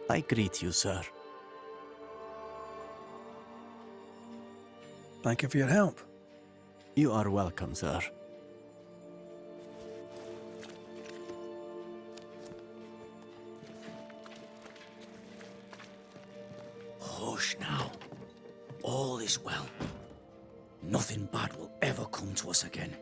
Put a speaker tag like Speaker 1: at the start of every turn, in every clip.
Speaker 1: I greet you, sir.
Speaker 2: Thank you for your help.
Speaker 1: You are welcome, sir.
Speaker 3: Hush now. All is well. Nothing bad will ever come to us again.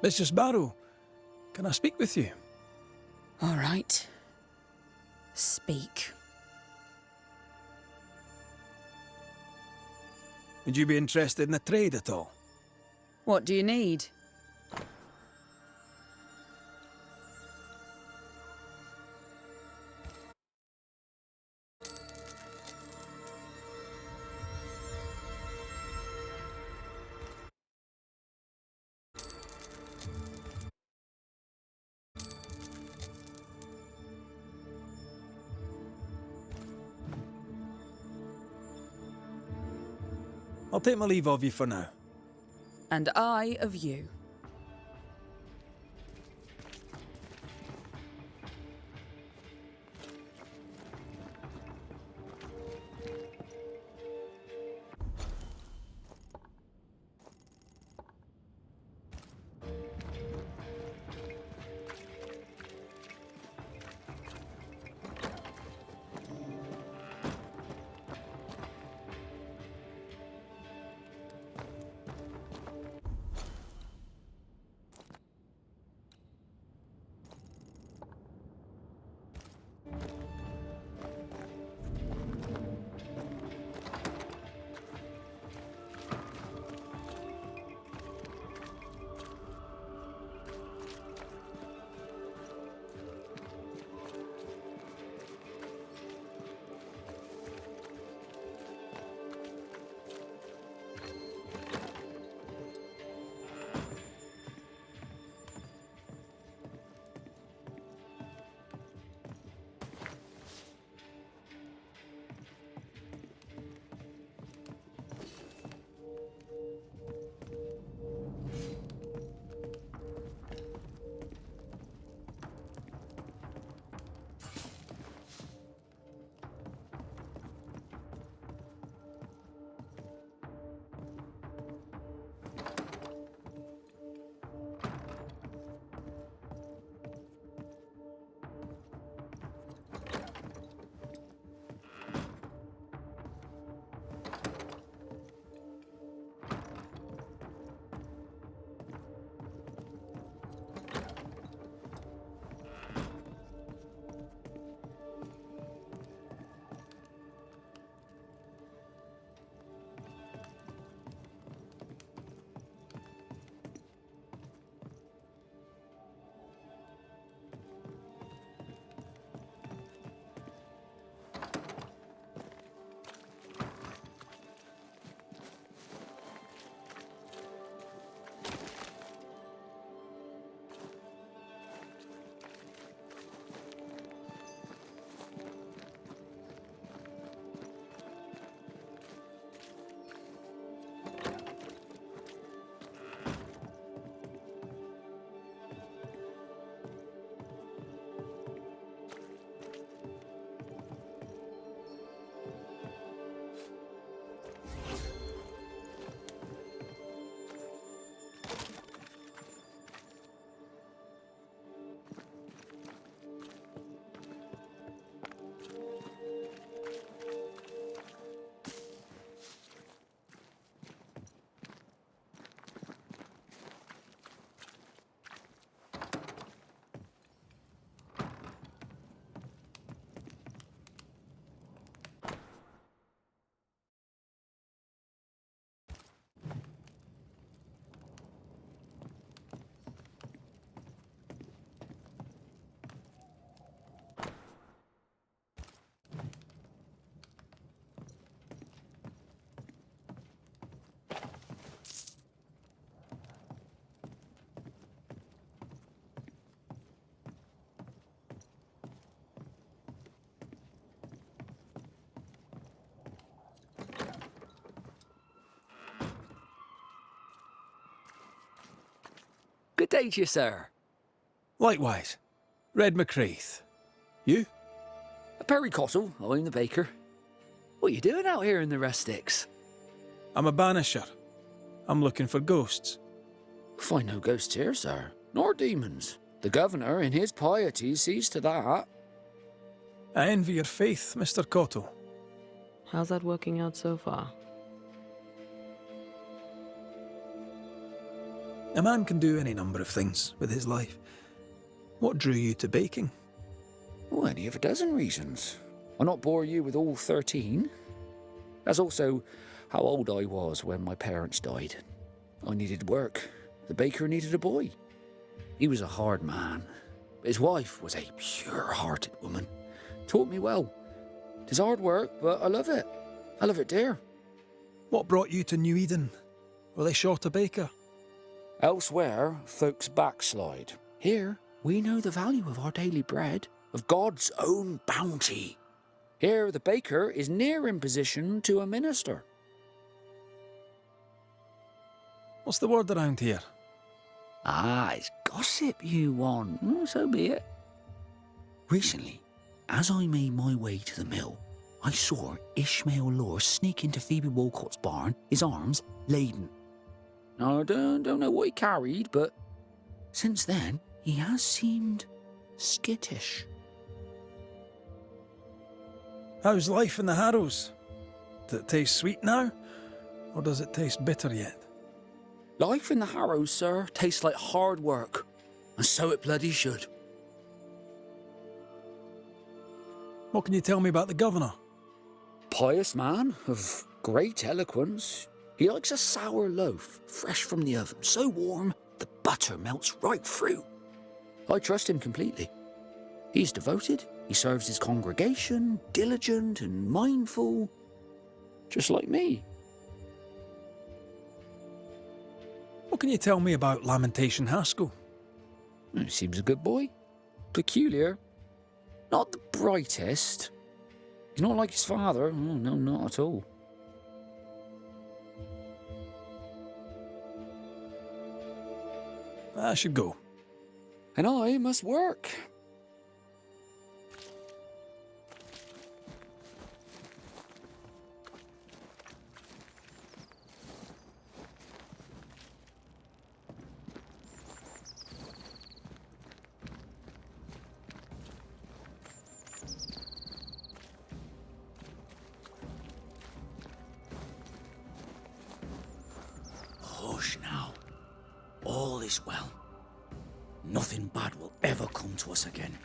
Speaker 2: Mistress Barrow, can I speak with you?
Speaker 4: All right. Speak.
Speaker 2: Would you be interested in a trade at all?
Speaker 4: What do you need?
Speaker 2: I'll take my leave of you for now.
Speaker 4: And I of you.
Speaker 5: day to you, sir.
Speaker 2: Likewise. Red McCraith. You?
Speaker 5: Perry Cottle, I'm the baker. What are you doing out here in the rustics?
Speaker 2: I'm a banisher. I'm looking for ghosts.
Speaker 5: Find no ghosts here, sir, nor demons. The governor, in his piety, sees to that.
Speaker 2: I envy your faith, Mr. Cottle.
Speaker 6: How's that working out so far?
Speaker 2: A man can do any number of things with his life. What drew you to baking?
Speaker 5: Oh, any of a dozen reasons. I'll not bore you with all 13. That's also how old I was when my parents died. I needed work. The baker needed a boy. He was a hard man. His wife was a pure-hearted woman. Taught me well. 'Tis hard work, but I love it. I love it dear.
Speaker 2: What brought you to New Eden? Were they short a baker?
Speaker 5: Elsewhere, folks backslide. Here, we know the value of our daily bread, of God's own bounty. Here, the baker is near in position to a minister.
Speaker 2: What's the word around here?
Speaker 5: Ah, it's gossip you want. So be it. Recently, as I made my way to the mill, I saw Ishmael Lore sneak into Phoebe Walcott's barn, his arms laden. Now, I don't know what he carried, but since then, he has seemed skittish.
Speaker 2: How's life in the Harrows? Does it taste sweet now? Or does it taste bitter yet?
Speaker 5: Life in the Harrows, sir, tastes like hard work, and so it bloody should.
Speaker 2: What can you tell me about the governor?
Speaker 5: Pious man of great eloquence. He likes a sour loaf, fresh from the oven, so warm the butter melts right through. I trust him completely. He's devoted, he serves his congregation, diligent and mindful, just like me.
Speaker 2: What can you tell me about Lamentation Haskell?
Speaker 5: He seems a good boy. Peculiar. Not the brightest. He's not like his father. Oh, no, not at all.
Speaker 2: I should go.
Speaker 5: And I must work.
Speaker 3: Hush now. All is well. Nothing bad will ever come to us again.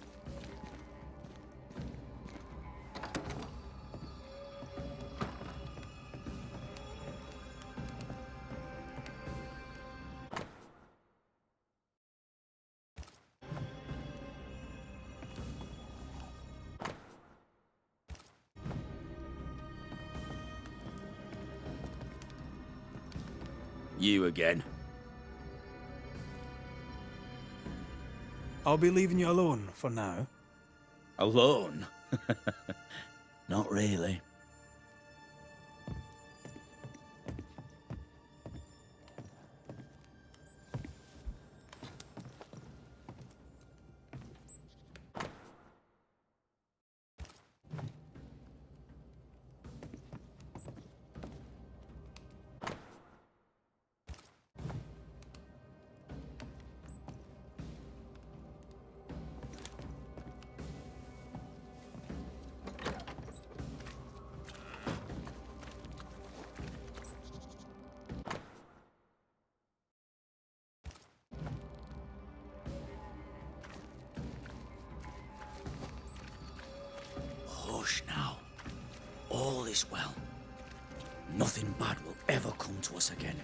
Speaker 3: You again.
Speaker 2: I'll be leaving you alone for now.
Speaker 3: Alone? Not really. Hush now. All is well. Nothing bad will ever come to us again.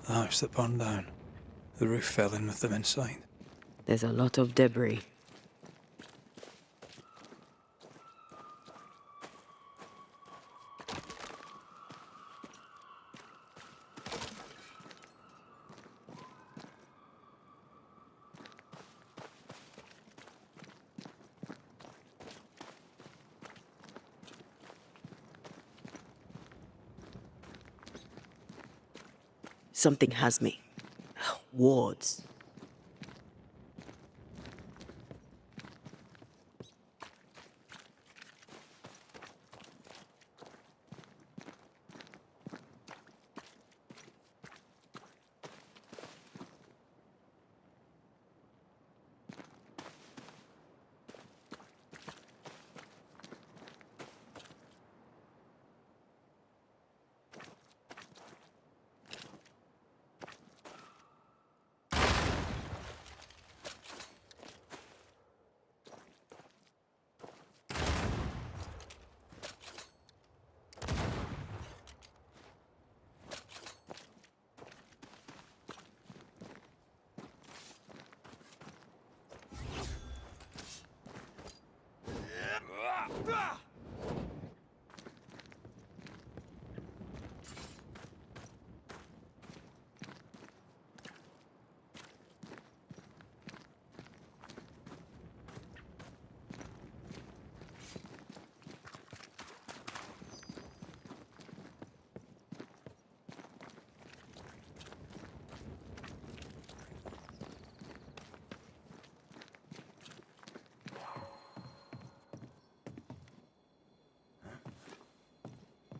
Speaker 2: The house that burned down. The roof fell in with them inside.
Speaker 6: There's a lot of debris. Something has me. Wards.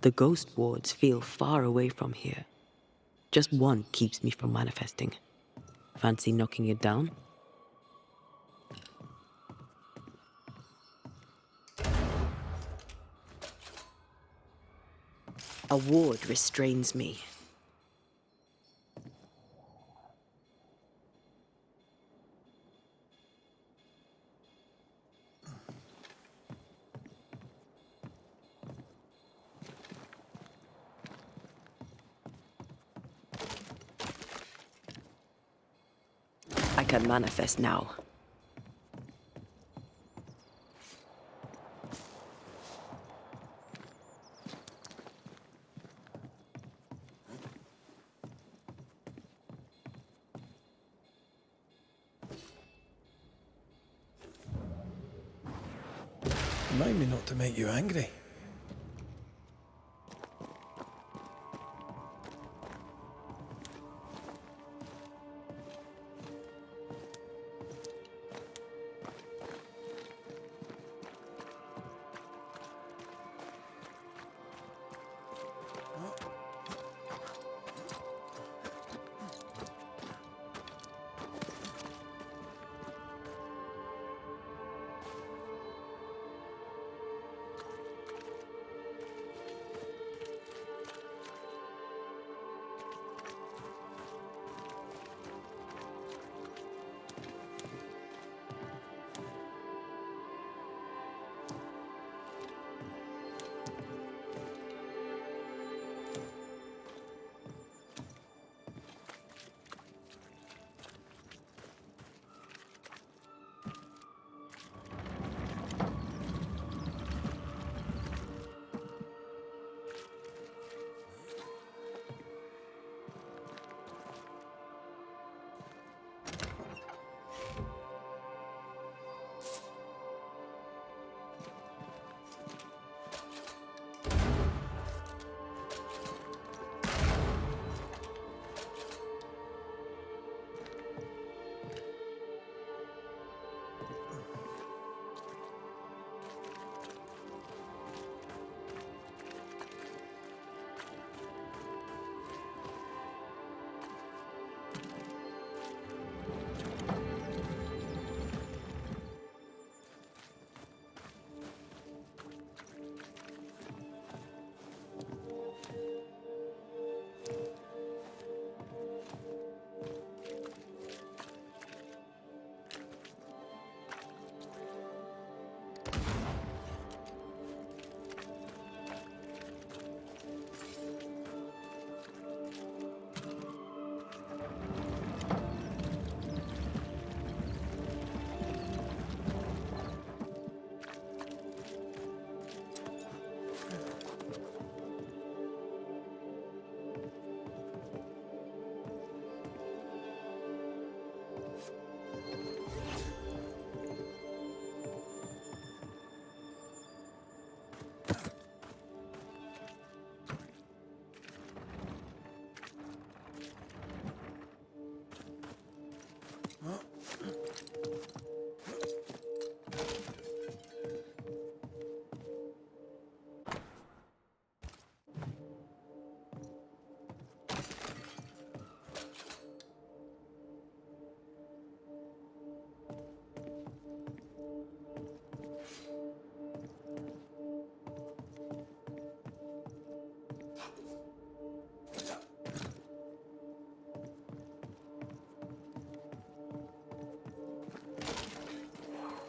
Speaker 6: The ghost wards feel far away from here. Just one keeps me from manifesting. Fancy knocking it down? A ward restrains me. I can manifest now.
Speaker 2: Remind me not to make you angry.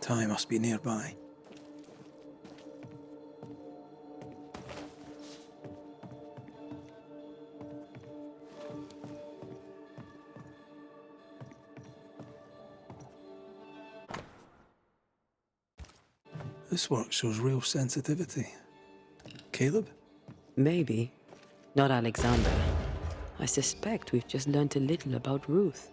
Speaker 2: Ty must be nearby. This work shows real sensitivity. Caleb?
Speaker 6: Maybe. Not Alexander. I suspect we've just learnt a little about Ruth.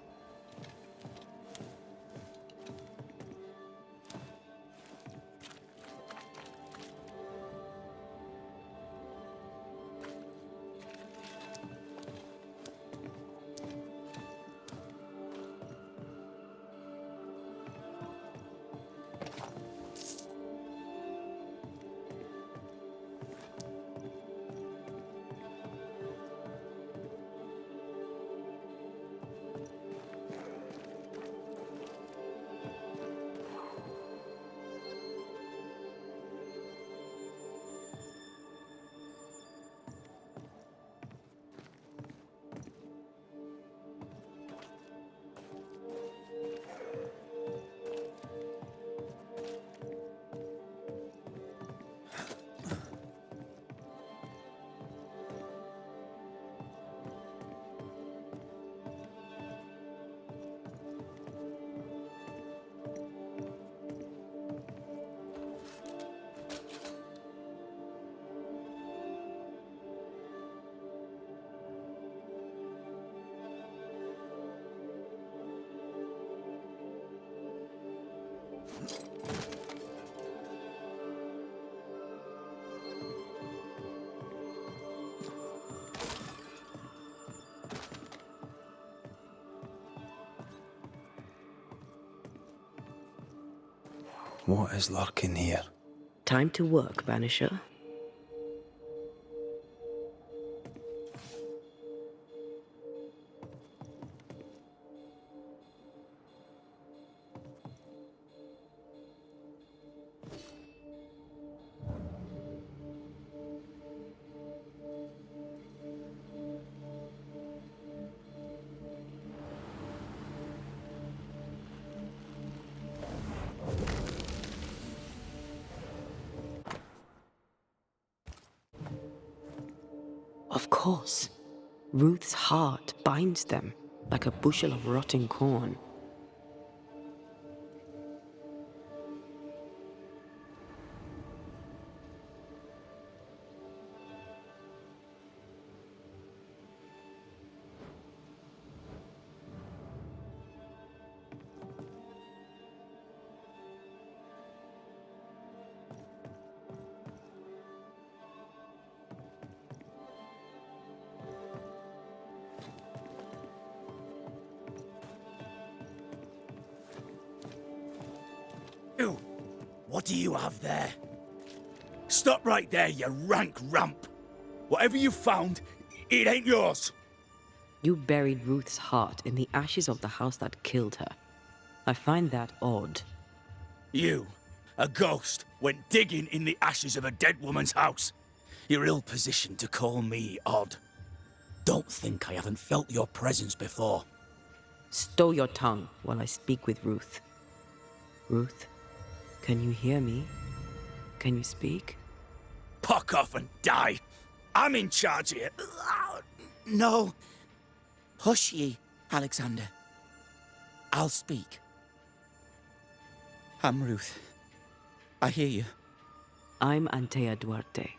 Speaker 2: What is lurking here?
Speaker 6: Time to work, Banisher. Of course. Ruth's heart binds them like a bushel of rotting corn.
Speaker 3: Ew, what do you have there? Stop right there, you rank ramp. Whatever you found, it ain't yours.
Speaker 6: You buried Ruth's heart in the ashes of the house that killed her. I find that odd.
Speaker 3: You, a ghost, went digging in the ashes of a dead woman's house. You're ill-positioned to call me odd. Don't think I haven't felt your presence before.
Speaker 6: Stow your tongue while I speak with Ruth. Ruth, can you hear me? Can you speak?
Speaker 3: Puck off and die. I'm in charge here. No. Hush ye, Alexander. I'll speak. I'm Ruth. I hear you.
Speaker 6: I'm Antea Duarte.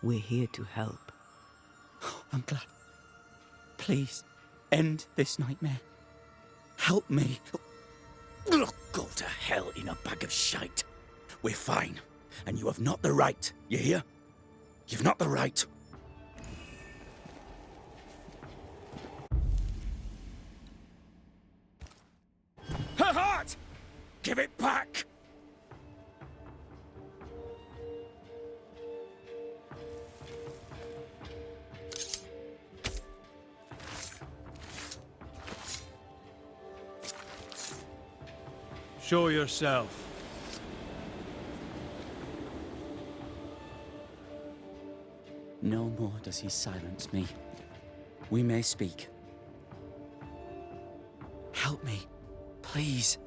Speaker 6: We're here to help.
Speaker 3: I'm glad. Please, end this nightmare. Help me. Ugh, go to hell in a bag of shite. We're fine, and you have not the right, you hear? You've not the right. Her heart! Give it back!
Speaker 2: Show yourself.
Speaker 3: No more does he silence me. We may speak. Help me, please.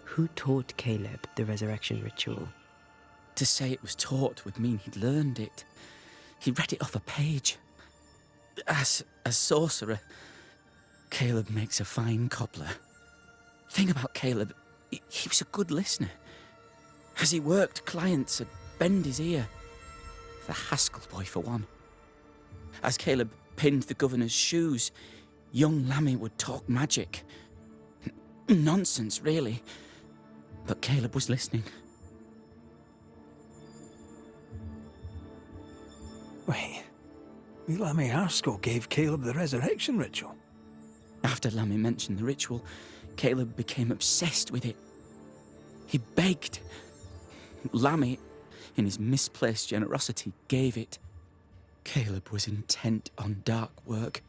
Speaker 6: Who taught Caleb the resurrection ritual?
Speaker 3: To say it was taught would mean he'd learned it. He read it off a page. As a sorcerer, Caleb makes a fine cobbler. Thing about Caleb, he was a good listener. As he worked, clients would bend his ear. The Haskell boy, for one. As Caleb pinned the governor's shoes, young Lammy would talk magic. Nonsense, really. But Caleb was listening.
Speaker 2: Wait. Lammy Haskell gave Caleb the resurrection ritual.
Speaker 3: After Lammy mentioned the ritual, Caleb became obsessed with it. He begged. Lammy, in his misplaced generosity, gave it. Caleb was intent on dark work.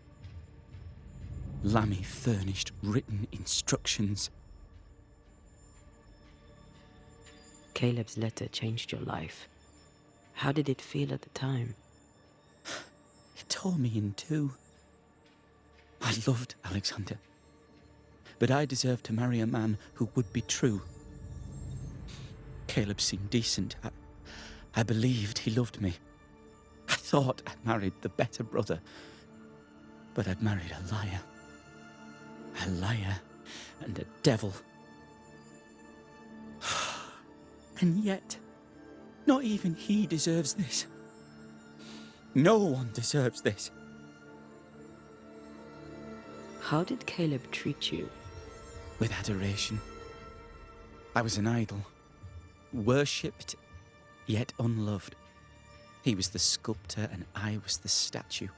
Speaker 3: Lammy furnished written instructions.
Speaker 6: Caleb's letter changed your life. How did it feel at the time?
Speaker 3: It tore me in two. I loved Alexander, but I deserved to marry a man who would be true. Caleb seemed decent. I believed he loved me. I thought I'd married the better brother, but I'd married a liar. A liar and a devil. And yet, not even he deserves this. No one deserves this.
Speaker 6: How did Caleb treat you?
Speaker 3: With adoration. I was an idol. Worshipped, yet unloved. He was the sculptor and I was the statue.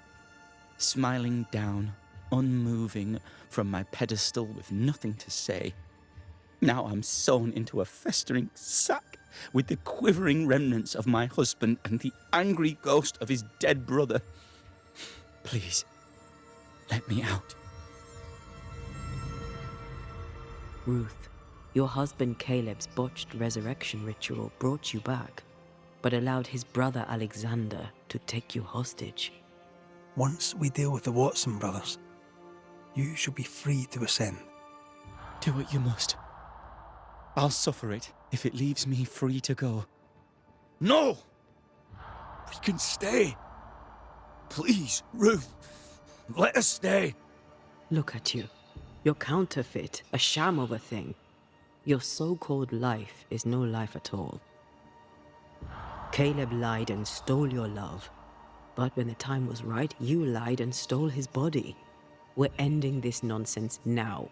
Speaker 3: Smiling down, unmoving from my pedestal with nothing to say. Now I'm sewn into a festering sack with the quivering remnants of my husband and the angry ghost of his dead brother. Please, let me out.
Speaker 6: Ruth, your husband Caleb's botched resurrection ritual brought you back, but allowed his brother Alexander to take you hostage.
Speaker 2: Once we deal with the Watson brothers, you shall be free to ascend.
Speaker 3: Do what you must. I'll suffer it if it leaves me free to go. No! We can stay. Please, Ruth, let us stay.
Speaker 6: Look at you. You're counterfeit, a sham of a thing. Your so-called life is no life at all. Caleb lied and stole your love. But when the time was right, you lied and stole his body. We're ending this nonsense now.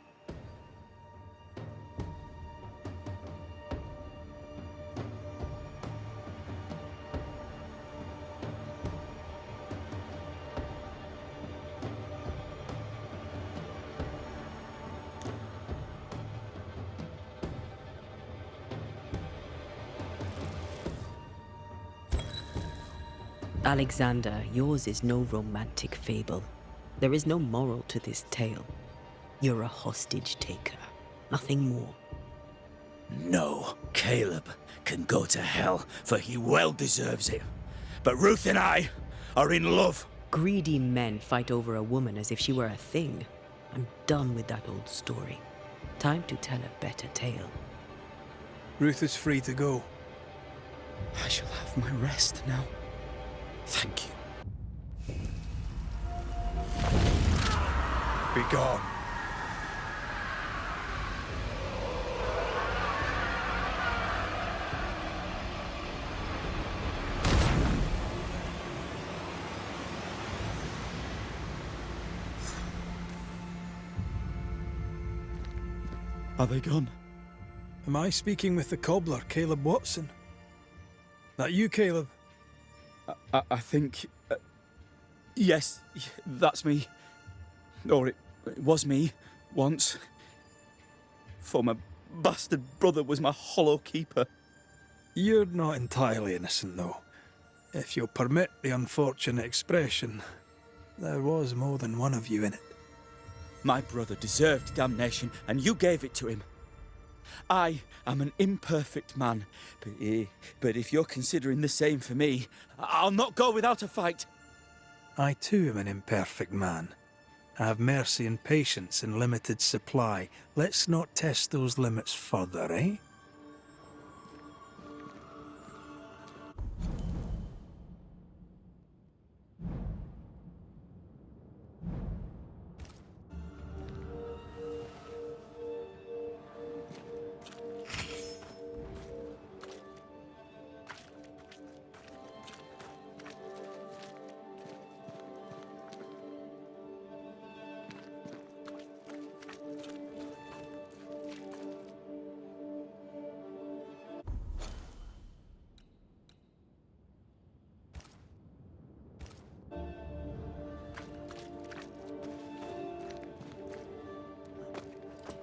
Speaker 6: Alexander, yours is no romantic fable. There is no moral to this tale. You're a hostage taker, nothing more.
Speaker 3: No, Caleb can go to hell, for he well deserves it. But Ruth and I are in love.
Speaker 6: Greedy men fight over a woman as if she were a thing. I'm done with that old story. Time to tell a better tale.
Speaker 2: Ruth is free to go.
Speaker 3: I shall have my rest now. Thank you.
Speaker 2: Be gone.
Speaker 3: Are they gone?
Speaker 2: Am I speaking with the cobbler, Caleb Watson? That you, Caleb?
Speaker 3: I think... yes, that's me. Or it was me, once. For my bastard brother was my hollow keeper.
Speaker 2: You're not entirely innocent, though. If you'll permit the unfortunate expression, there was more than one of you in it.
Speaker 3: My brother deserved damnation, and you gave it to him. I am an imperfect man, but if you're considering the same for me, I'll not go without a fight.
Speaker 2: I too am an imperfect man. I have mercy and patience in limited supply. Let's not test those limits further, eh?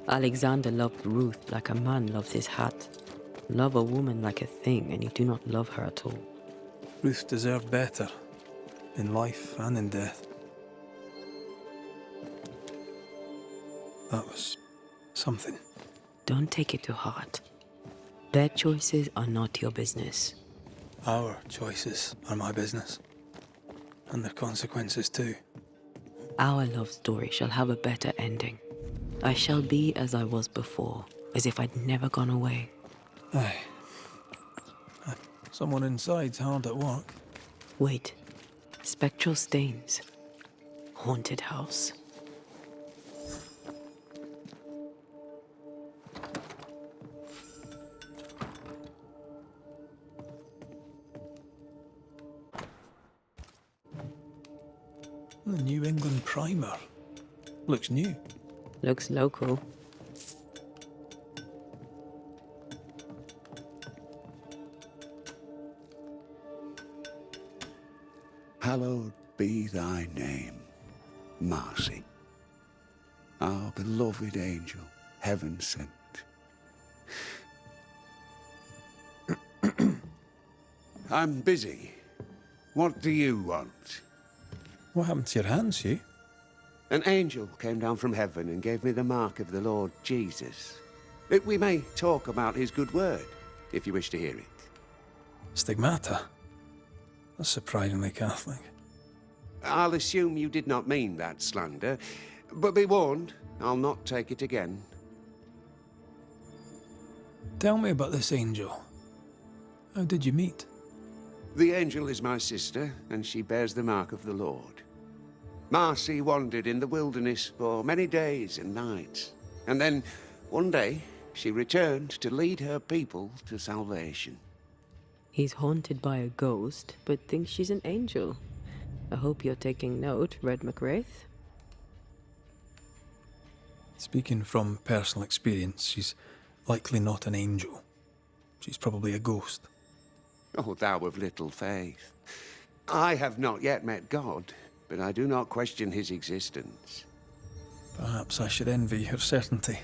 Speaker 6: Alexander loved Ruth like a man loves his hat. Love a woman like a thing, and you do not love her at all.
Speaker 2: Ruth deserved better, in life and in death. That was something.
Speaker 6: Don't take it to heart. Their choices are not your business.
Speaker 2: Our choices are my business. And their consequences too.
Speaker 6: Our love story shall have a better ending. I shall be as I was before, as if I'd never gone away.
Speaker 2: Aye. Someone inside's hard at work.
Speaker 6: Wait. Spectral stains. Haunted house.
Speaker 2: The New England primer. Looks new.
Speaker 6: Looks local.
Speaker 7: Hallowed be thy name, Marcy, our beloved angel, heaven sent. I'm busy. What do you want?
Speaker 2: What happened to your hands, Hugh?
Speaker 7: An angel came down from heaven and gave me the mark of the Lord Jesus. We may talk about his good word, if you wish to hear it.
Speaker 2: Stigmata? That's surprisingly Catholic.
Speaker 7: I'll assume you did not mean that slander, but be warned, I'll not take it again.
Speaker 2: Tell me about this angel. How did you meet?
Speaker 7: The angel is my sister, and she bears the mark of the Lord. Marcy wandered in the wilderness for many days and nights, and then, one day, she returned to lead her people to salvation.
Speaker 6: He's haunted by a ghost, but thinks she's an angel. I hope you're taking note, Red McWraith.
Speaker 2: Speaking from personal experience, she's likely not an angel. She's probably a ghost.
Speaker 7: Oh, thou of little faith. I have not yet met God, but I do not question his existence.
Speaker 2: Perhaps I should envy her certainty.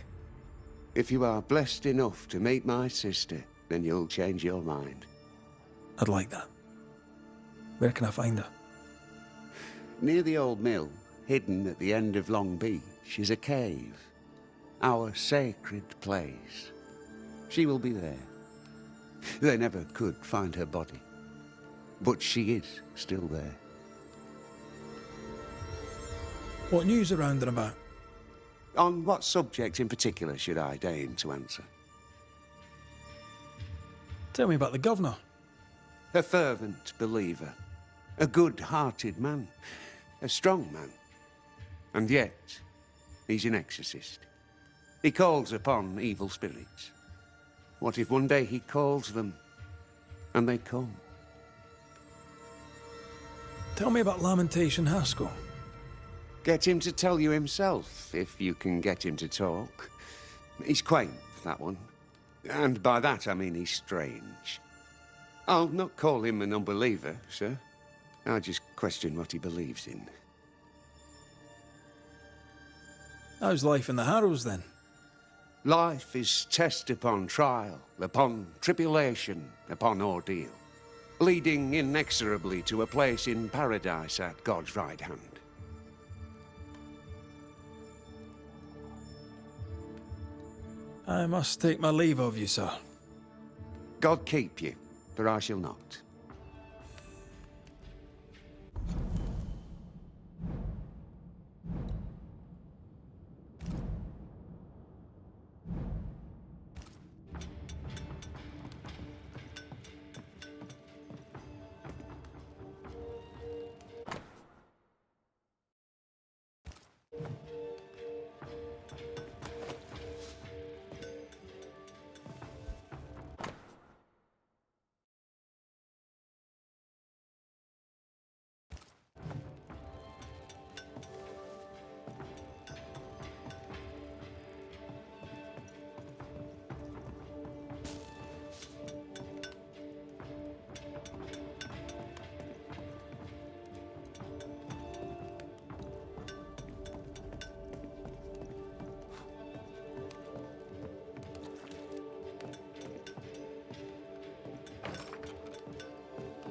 Speaker 7: If you are blessed enough to meet my sister, then you'll change your mind.
Speaker 2: I'd like that. Where can I find her?
Speaker 7: Near the old mill, hidden at the end of Long Beach, is a cave. Our sacred place. She will be there. They never could find her body. But she is still there.
Speaker 2: What news around and about?
Speaker 7: On what subject in particular should I deign to answer?
Speaker 2: Tell me about the governor.
Speaker 7: A fervent believer. A good-hearted man. A strong man. And yet, he's an exorcist. He calls upon evil spirits. What if one day he calls them, and they come?
Speaker 2: Tell me about Lamentation Haskell.
Speaker 7: Get him to tell you himself, if you can get him to talk. He's quaint, that one. And by that I mean he's strange. I'll not call him an unbeliever, sir. I'll just question what he believes in.
Speaker 2: How's life in the Harrows, then?
Speaker 7: Life is test upon trial, upon tribulation, upon ordeal, leading inexorably to a place in paradise at God's right hand.
Speaker 2: I must take my leave of you, sir.
Speaker 7: God keep you, for I shall not.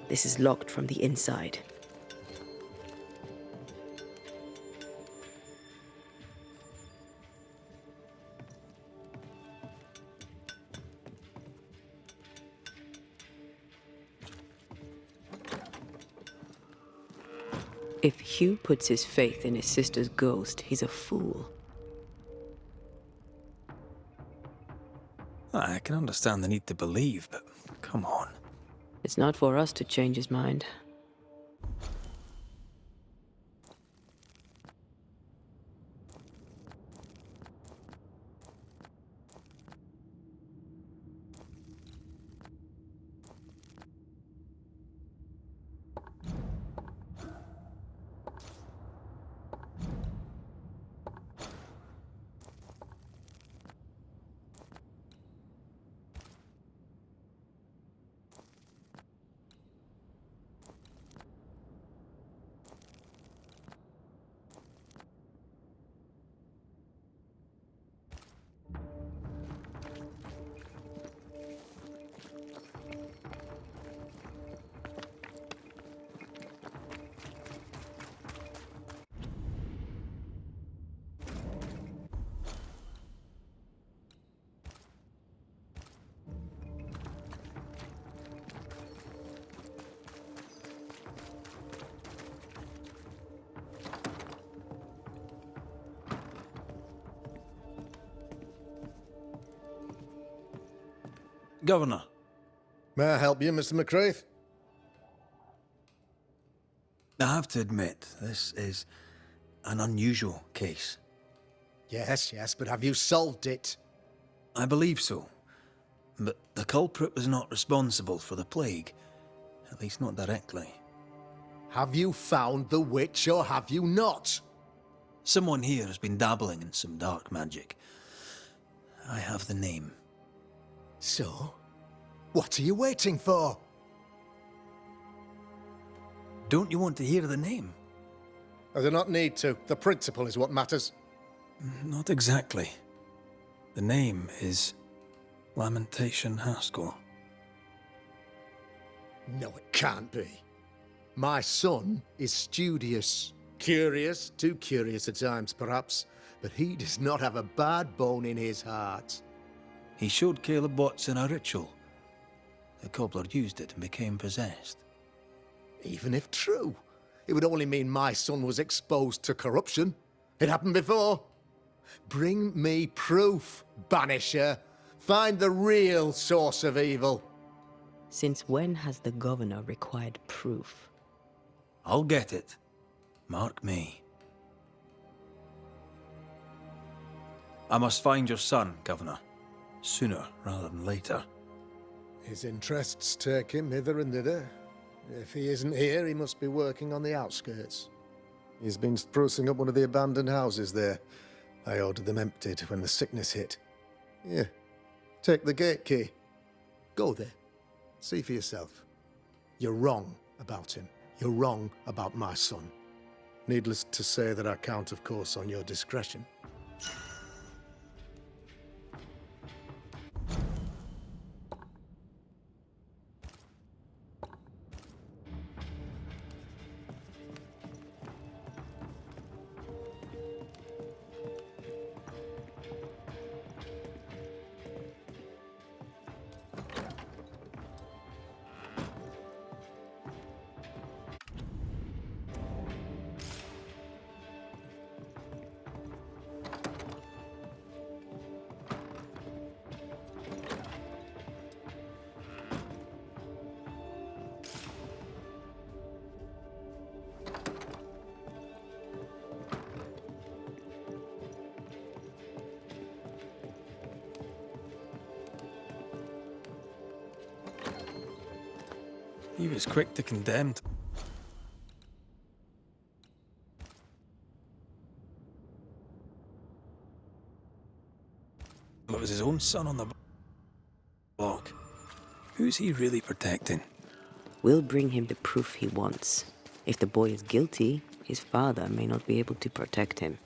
Speaker 6: This is locked from the inside. If Hugh puts his faith in his sister's ghost, he's a fool.
Speaker 2: I can understand the need to believe, but come on.
Speaker 6: It's not for us to change his mind.
Speaker 2: Governor.
Speaker 8: May I help you, Mr. McCraith?
Speaker 2: I have to admit, this is an unusual case.
Speaker 8: Yes, but have you solved it?
Speaker 2: I believe so. But the culprit was not responsible for the plague. At least not directly.
Speaker 8: Have you found the witch or have you not?
Speaker 2: Someone here has been dabbling in some dark magic. I have the name.
Speaker 8: So, what are you waiting for?
Speaker 2: Don't you want to hear the name?
Speaker 8: I do not need to. The principle is what matters.
Speaker 2: Not exactly. The name is Lamentation Haskell.
Speaker 8: No, it can't be. My son is studious. Curious, too curious at times perhaps, but he does not have a bad bone in his heart.
Speaker 2: He showed Caleb Watson a ritual. The cobbler used it and became possessed.
Speaker 8: Even if true, it would only mean my son was exposed to corruption. It happened before. Bring me proof, Banisher. Find the real source of evil.
Speaker 6: Since when has the governor required proof?
Speaker 2: I'll get it. Mark me. I must find your son, Governor. Sooner rather than later.
Speaker 8: His interests take him hither and thither. If he isn't here, he must be working on the outskirts. He's been sprucing up one of the abandoned houses there. I ordered them emptied when the sickness hit. Here, take the gate key. Go there. See for yourself. You're wrong about him. You're wrong about my son. Needless to say that I count, of course, on your discretion.
Speaker 2: He was quick to condemn. It was his own son on the block. Who's he really protecting?
Speaker 6: We'll bring him the proof he wants. If the boy is guilty, his father may not be able to protect him.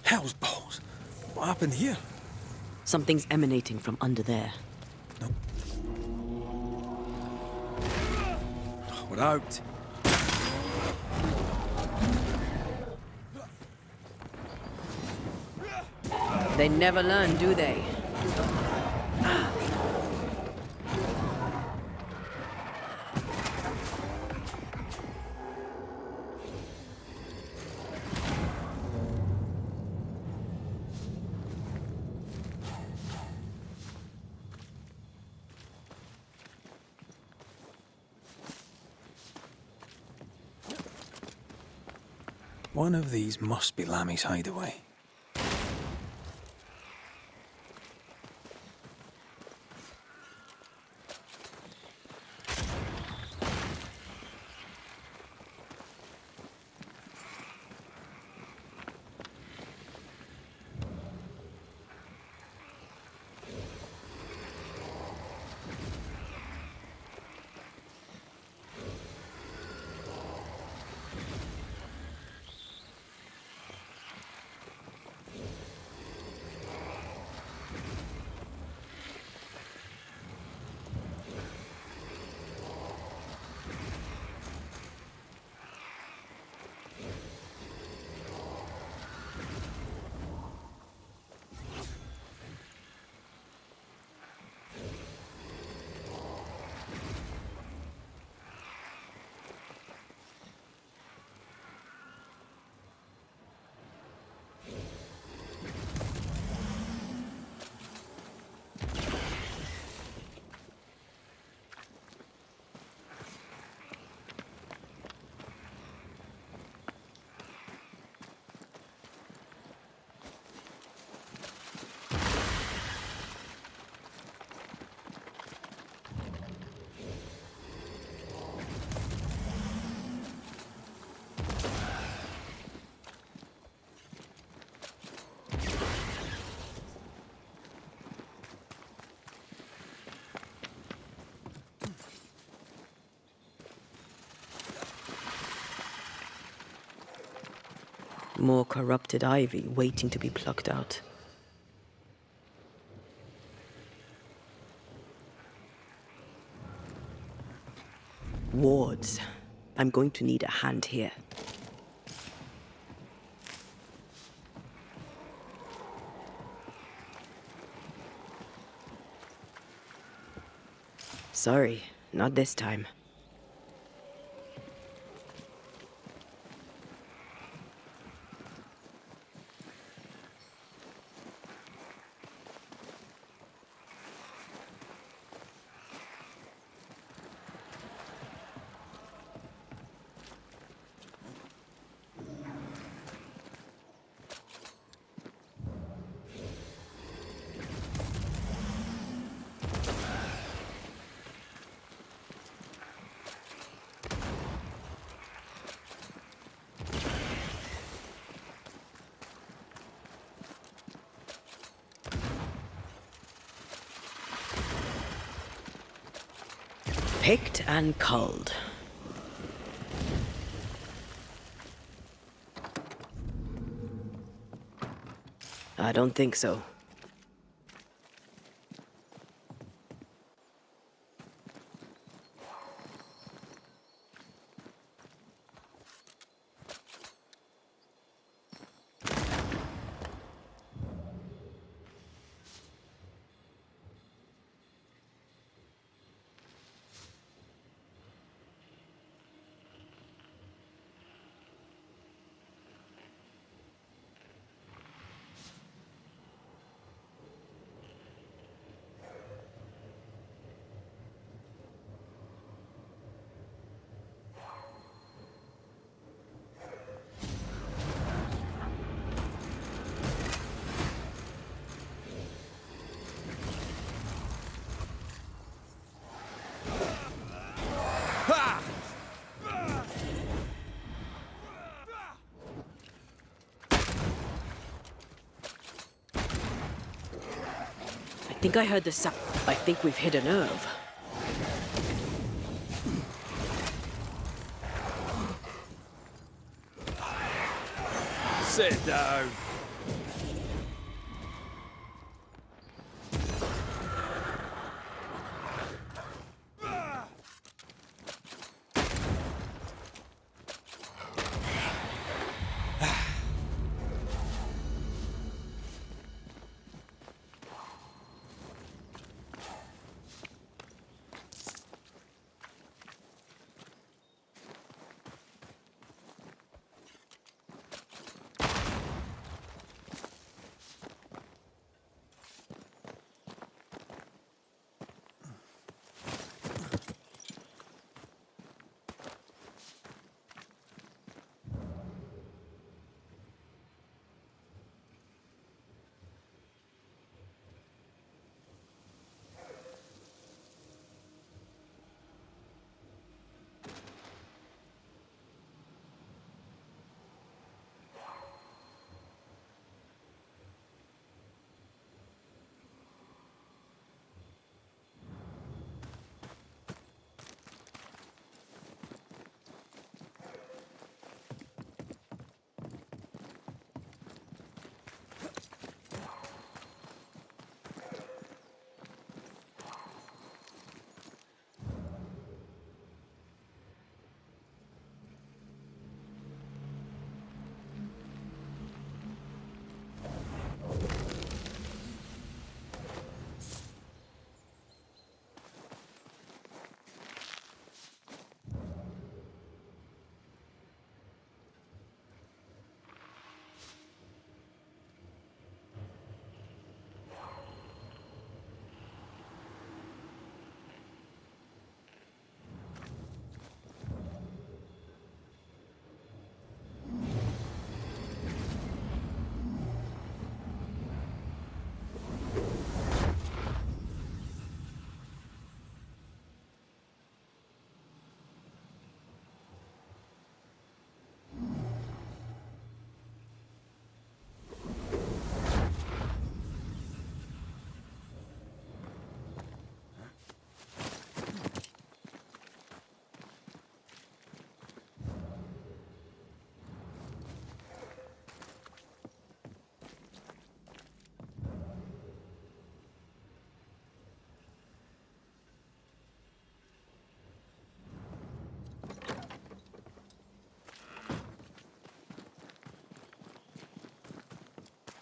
Speaker 2: Hell's balls! What happened here?
Speaker 6: Something's emanating from under there.
Speaker 2: We're out.
Speaker 6: They never learn, do they?
Speaker 2: One of these must be Lammy's hideaway.
Speaker 6: More corrupted ivy waiting to be plucked out. Wards. I'm going to need a hand here. Sorry, not this time. Picked and culled. I don't think so. I think I heard the sound. I think we've hit a nerve.
Speaker 3: Sit down.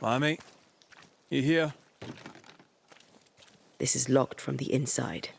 Speaker 2: Limey, you here?
Speaker 6: This is locked from the inside.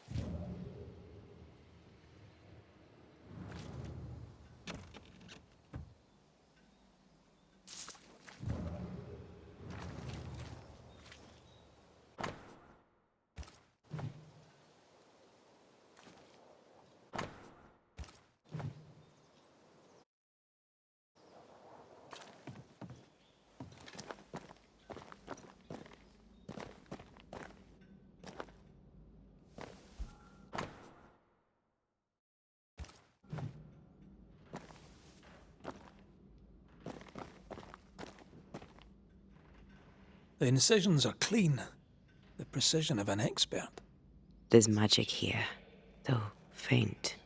Speaker 2: The incisions are clean. The precision of an expert.
Speaker 6: There's magic here, though faint.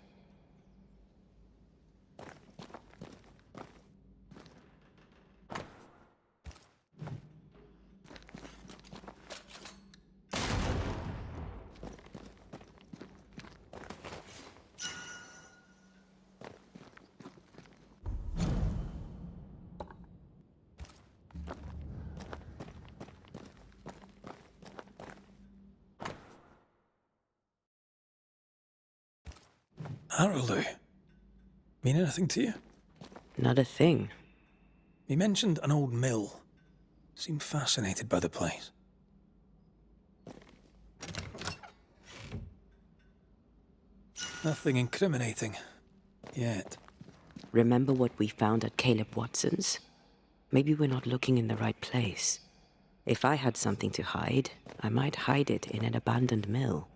Speaker 2: Arrowloo. Mean anything to you?
Speaker 6: Not a thing.
Speaker 2: He mentioned an old mill. Seemed fascinated by the place. Nothing incriminating. Yet.
Speaker 6: Remember what we found at Caleb Watson's? Maybe we're not looking in the right place. If I had something to hide, I might hide it in an abandoned mill.